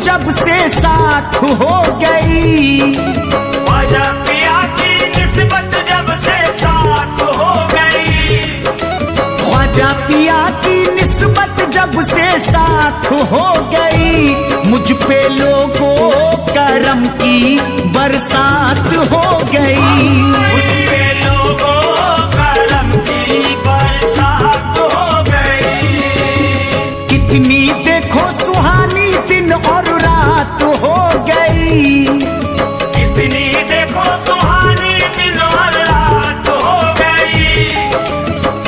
जब से साथ हो गई, ख्वाजा पिया की निस्बत जब से साथ हो गई, ख्वाजा पिया की निस्बत जब से साथ हो गई, मुझ पे लोगों करम की बरसात हो गई, मुझ पे लोगों करम की बरसात हो गई। कितनी देखो सुहानी दिन और रात हो गई, कितनी देखो सुहानी दिन और रात हो गई,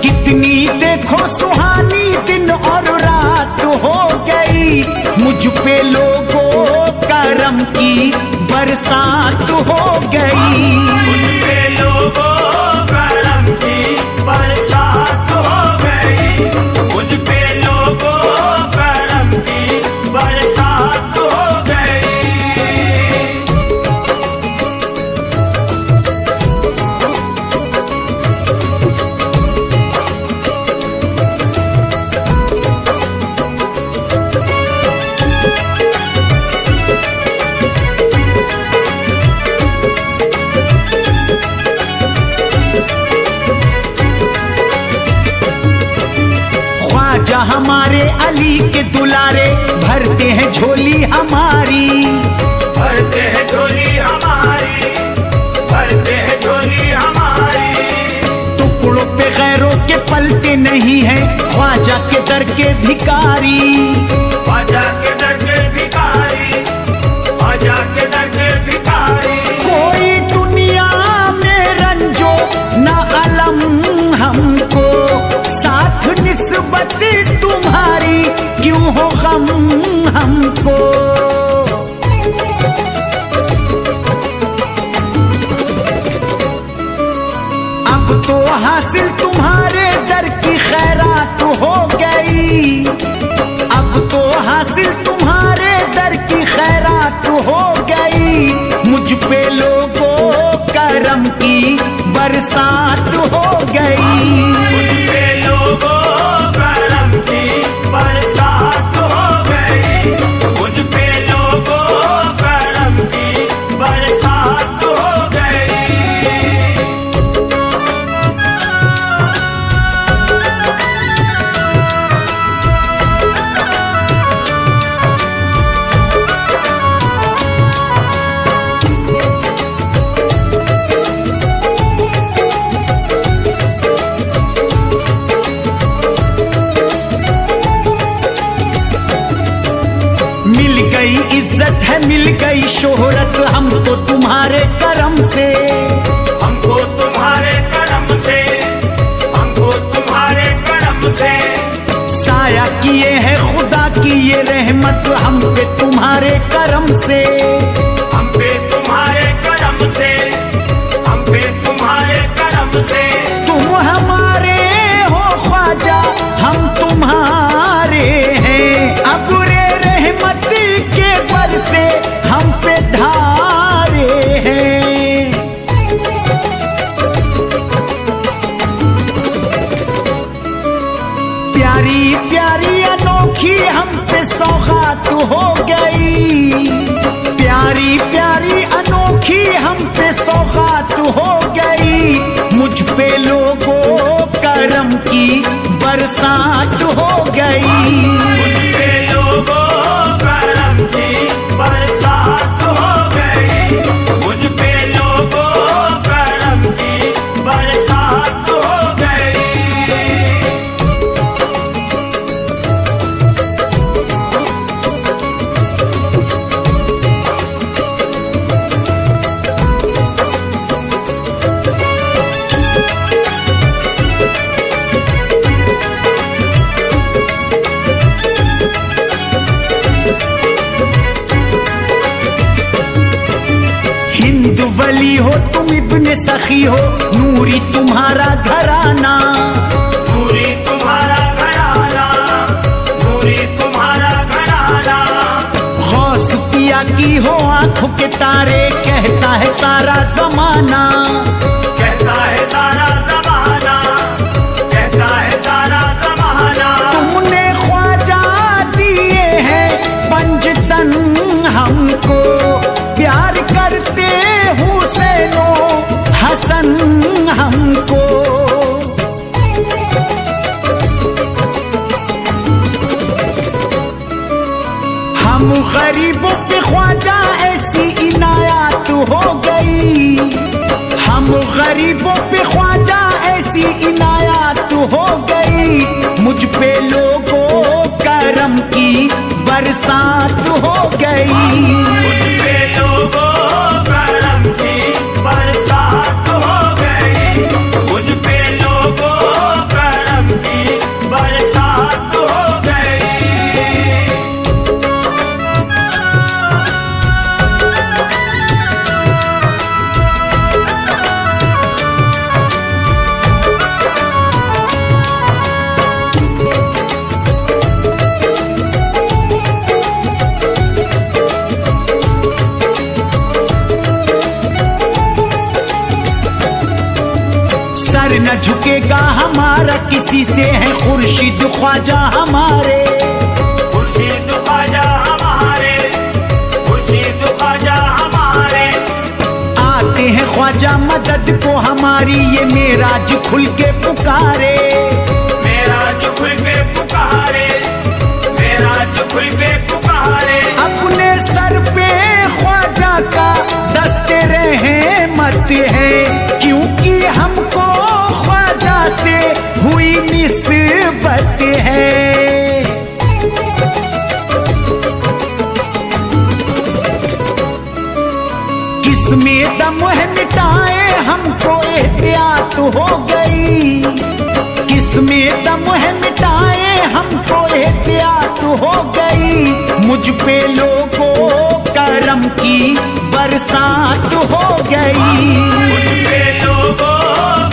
कितनी देखो सुहानी दिन और रात हो गई, मुझ पे लोगों करम की बरसात हो गई, मुझ पे लोगों करम की बरसात हो गई, मुझ पे लोगों करम की बरसात हो गई। ख्वाजा हमारे अली के दुलारे भरते हैं झोली हमारी, भरते हैं झोली हमारी, भरते हैं झोली हमारी, टुकड़ों पे गैरों के पलते नहीं है ख्वाजा के दर के भिकारी, ख्वाजा के दर के भिखारी, ख्वाजा के दर के भिखारी। कोई दुनिया में रंजो ना अलम हमको, साथ निस्बत तुम्हारी क्यों हो गम हमको, अब तो हासिल तुम्हारे दर की खैरात हो गई, अब तो हासिल तुम्हारे दर की खैरात हो गई, मुझ पे लोगों करम की बरसात हो गई, मुझ पे लोगों करम की बरसात हो गई, मुझ पे लोगों करम की बरसात हो गई। मिल गई इज्जत है मिल गई शोहरत हमको तुम्हारे करम से, हमको तुम्हारे करम से, हमको तुम्हारे करम से, साया किए है खुदा की ये रहमत हम पे तुम्हारे करम से, हम पे तुम्हारे करम से, हम पे तुम्हारे करम से। तुम हमारे हो ख्वाजा हम तुम्हारे हैं, अब रे रहमत के बर से हम पे धारे हैं, प्यारी प्यारी अनोखी हम पे सौगात हो गई, प्यारी प्यारी अनोखी हम पे सौगात हो गई, मुझ पे लोगों करम की बरसात हो गई, मुझ पे लोगों करम की बरसात हो गई, मुझ पे लोगों करम की बरसात हो गई। वली हो तुम इब्ने सखी हो, नूरी तुम्हारा घराना, नूरी तुम्हारा घराना, नूरी तुम्हारा घराना, गौस पिया की हो आंखों के तारे, कहता है सारा जमाना, कहता है सारा जमाना, कहता है सारा जमाना। तुमने ख्वाजा दिए हैं पंजतन गरीबों पे ख्वाजा ऐसी इनायत हो गई, मुझ पे लोगों करम की बरसात हो गई। मुझ पे लोगों करम की बरसात हो गई, मुझ पे लोगों करम की बरसात हो गई। सर न झुकेगा हमारा किसी से, है खुर्शीद ख्वाजा हमारे। खुर्शीद ख्वाजा हमारे, खुर्शीद ख्वाजा हमारे। आते हैं ख्वाजा मदद को हमारी, ये मेराज खुल के पुकारे। मेराज खुल के पुकारे, मेराज खुल के पुकारे। अपने सर पे ख्वाजा का दस्ते रहमत है, क्योंकि हमको ख्वाजा से हुई निस्बत है। किसमें दम है मिटाए हमको एहतियात हो गई, किसमें दम है मिटाए हमको एहतियात हो गई। मुझ पे लोगों करम की बरसात हो गई। मुझ पे लोगों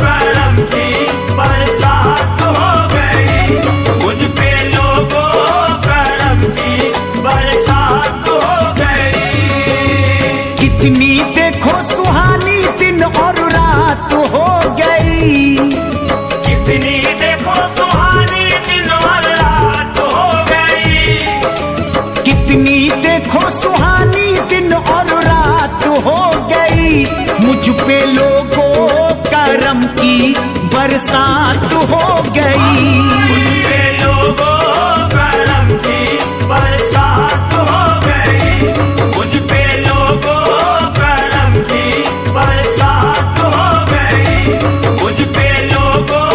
करम की बरसात हो गई, मुझ पे लोगों करम की बरसात हो गई। कितनी देखो सुहानी दिन और रात हो गई, कितनी देखो सुहानी दिन और रात हो गई, कितनी देखो सुहानी दिन और रात हो गई। मुझ पे लोगों करम की बरसात हो गई। मुझ पे लोगों करम की बरसात हो गई, मुझ पे लोगों करम की बरसात हो गई, मुझ पे लोगों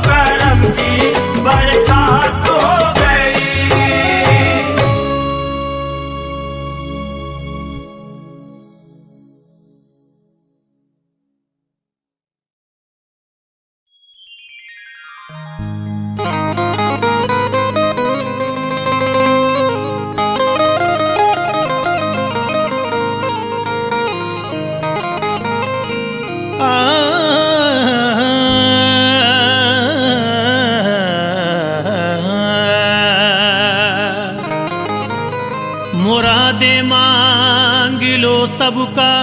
करम की बरसात हो गई। मुरादे मांग लो सबका,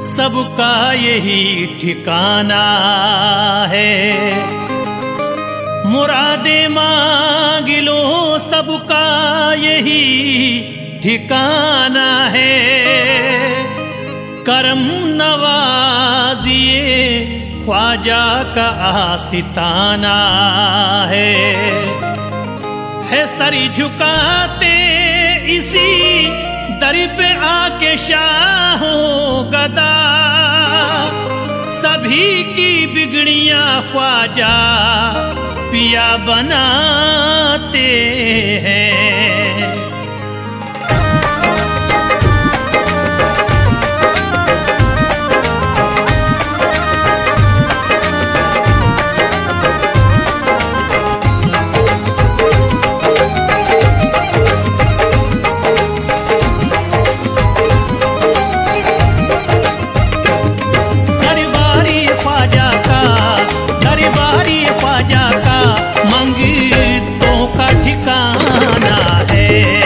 सबका यही ठिकाना है। मुरादे मांग लो सबका यही ठिकाना है। करम नवाजिए ख्वाजा का आसिताना है सरी झुकाते इसी दर पे आके शाहों गदा। सभी की बिगड़ियां ख्वाजा पिया बनाते हैं। मंगतों का ठिकाना है।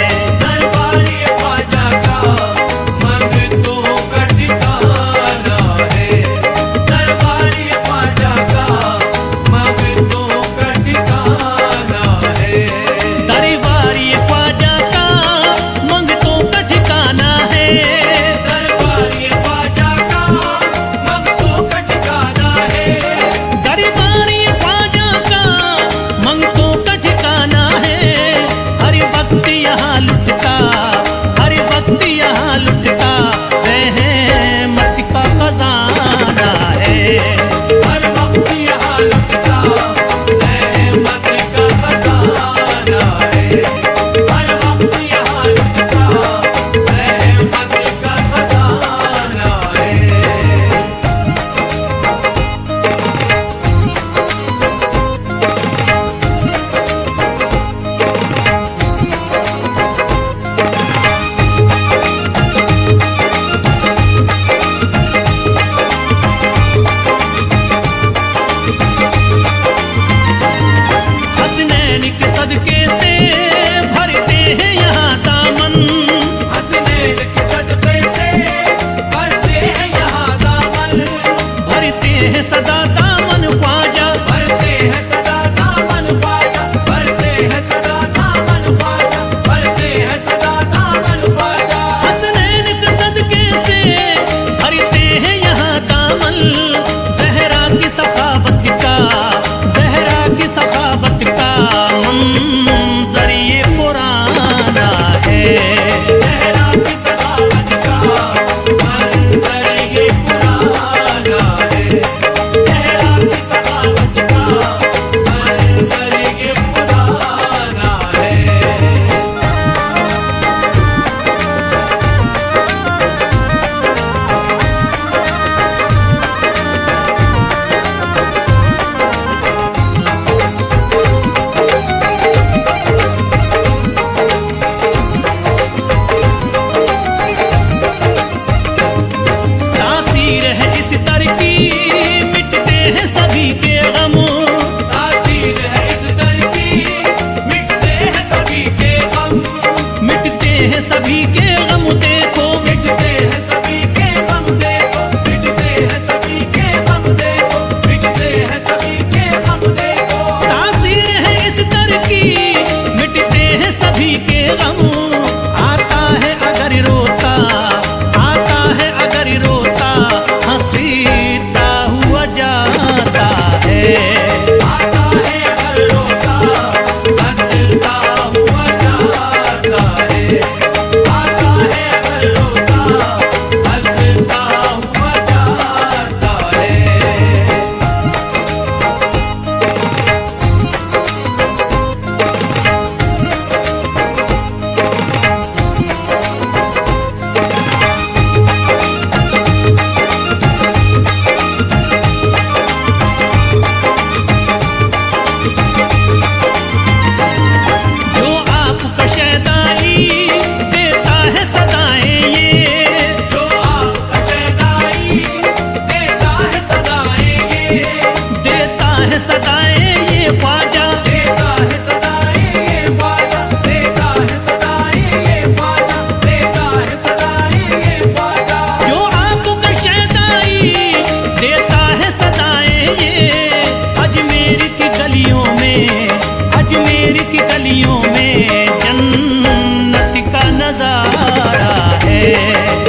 गलियों में जन्नत का नजारा है।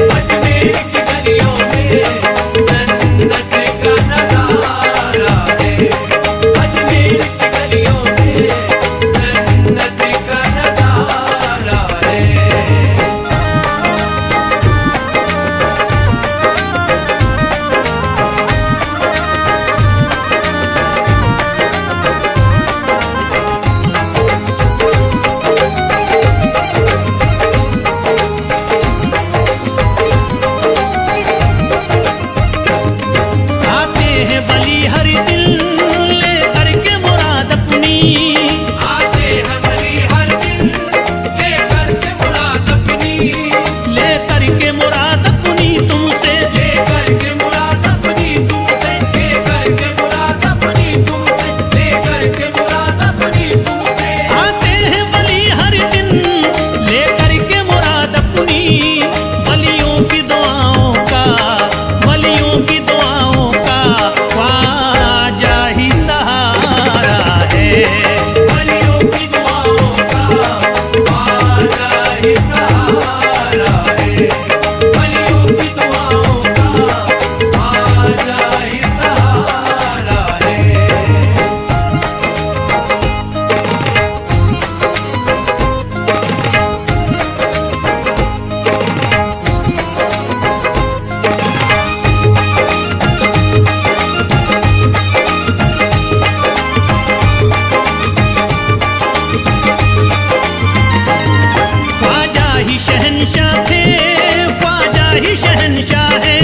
अजमेर की गलियों में जन्नत का नजारा है। अजमेर की गलियों में जन्नत का नजारा है। आते हैं बली हर दिन ले करके मुराद अपनी, आते हैं बली हर दिन लेकर के मुराद अपनी, लेकर के मुराद अपनी तुमसे, लेकर के मुराद अपनी तुमसे, लेकर के मुराद अपनी तुमसे, लेकर के मुराद अपनी तुमसे। आते हैं बली हर दिन लेकर के मुराद अपनी, बलियों की दुआओं का, बलियों की दुआओं का ख्वाजा ही सहारा है। बलियों की दुआओं का ख्वाजा ही सहारा है। बलियों की दुआओं का ख्वाजा ही सहारा है। ख्वाजा ही शहंशाह थे, ख्वाजा ही शहंशाह है।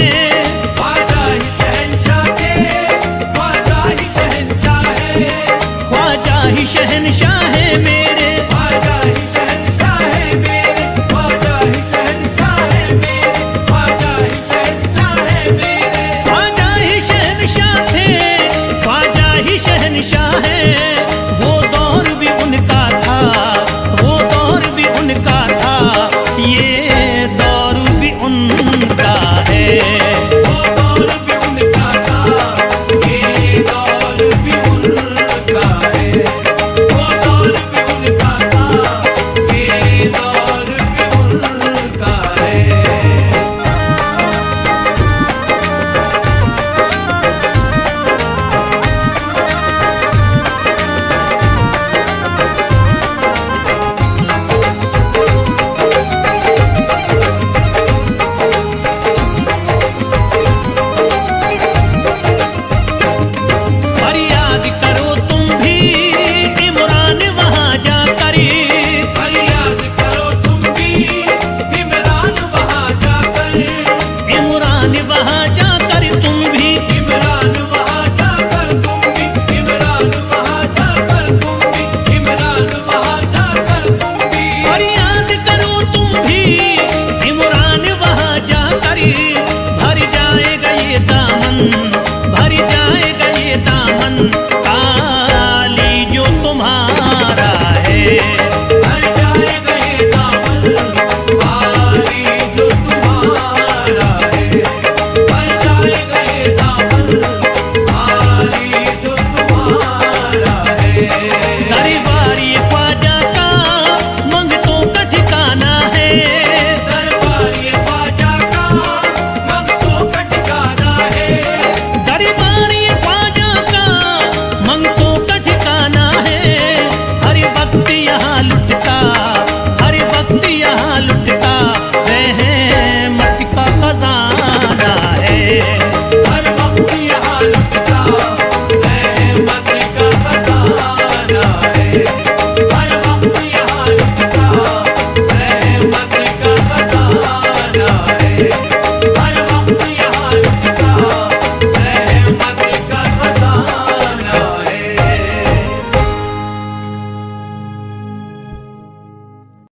ख्वाजा ही शहंशाह थे, ख्वाजा ही शहंशाह है। ख्वाजा ही शहंशाह है मेरे, ख्वाजा ही शहंशाह है मेरे, ख्वाजा ही शहंशाह है मेरे, ख्वाजा ही शहंशाह है मेरे। ख्वाजा ही शहंशाह थे, ख्वाजा ही शहंशाह है। वो दौर भी उनका था, वो दौर भी उनका था, ये दौर भी उनका है।